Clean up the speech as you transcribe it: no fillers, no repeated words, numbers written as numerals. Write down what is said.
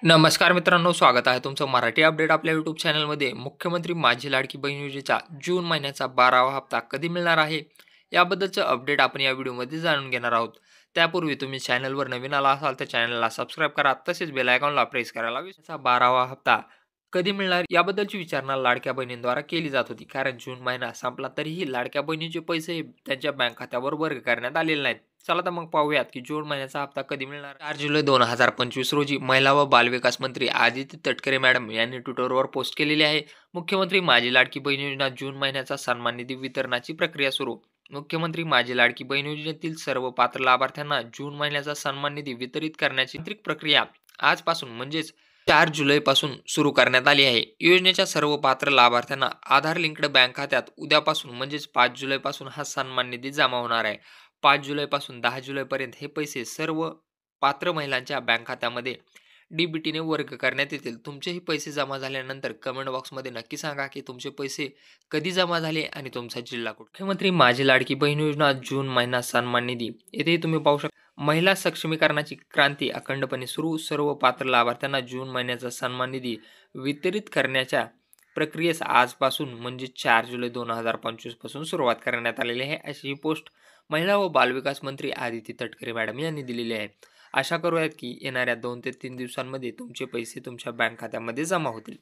नमस्कार मित्रांनो, स्वागत आहे तुमचं मराठी अपडेट आपल्या यूट्यूब चॅनलमध्ये. मुख्यमंत्री माझी लाडकी बहीण योजनेचा जून महिन्याचा 12वा हप्ता कधी मिळणार आहे याबद्दलचं अपडेट आपण या व्हिडिओमध्ये जाणून घेणार आहोत. त्यापूर्वी तुम्ही चॅनलवर नवीन आला असाल तर चॅनलला सबस्क्राईब करा, तसेच बेल आयकॉनला प्रेस करायला विसरू. 12वा हप्ता कधी मिळणार याबद्दलची विचारणा लाडक्या बहिणींद्वारा केली जात होती, कारण जून महिना संपला तरीही लाडक्या बहिणीचे पैसे त्यांच्या बँक खात्यावर वर्ग करण्यात आलेले नाहीत. चला तर मग पाहूयात की जून महिन्याचा हप्ता कधी मिळणार. 4 जुलै 2025 रोजी महिला व बालविकास मंत्री आदिती तटकरे मॅडम यांनी ट्विटरवर पोस्ट केलेली आहे. मुख्यमंत्री माझी लाडकी बहीण योजना जून महिन्याचा सन्मान निधी वितरणाची प्रक्रिया सुरू. मुख्यमंत्री माझी लाडकी बहीण योजनेतील सर्व पात्र लाभार्थ्यांना जून महिन्याचा सन्मान निधी वितरित करण्याची तांत्रिक प्रक्रिया आजपासून म्हणजेच 4 जुलैपासून सुरू करण्यात आली आहे. योजनेच्या सर्व पात्र लाभार्थ्यांना आधार लिंक्ड बँक खात्यात उद्यापासून म्हणजेच 5 जुलैपासून हा सन्मान निधी जमा होणार आहे. 5 जुलैपासून 10 जुलैपर्यंत हे पैसे सर्व पात्र महिलांच्या बँक खात्यामध्ये डीबीटीने वर्ग करण्यात येतील. तुमचेही पैसे जमा झाल्यानंतर कमेंट बॉक्समध्ये नक्की सांगा की तुमचे पैसे कधी जमा झाले आणि तुमचा जिल्हा कुठे. मुख्यमंत्री माझी लाडकी बहीण योजना जून महिना सन्मान निधी, येथे तुम्ही पाहू शकता महिला सक्षमीकरणाची क्रांती अखंडपणे सुरू. सर्व पात्र लाभार्थ्यांना जून महिन्याचा सन्मान निधी वितरित करण्याच्या प्रक्रियेस आजपासून म्हणजे 4 जुलै 2025 पासून सुरुवात करण्यात आलेली आहे, अशी ही पोस्ट महिला व बालविकास मंत्री आदिती तटकरे मॅडम यांनी दिलेली आहे. आशा करूयात की येणाऱ्या 2 ते 3 दिवसांमध्ये तुमचे पैसे तुमच्या बँक खात्यामध्ये जमा होतील.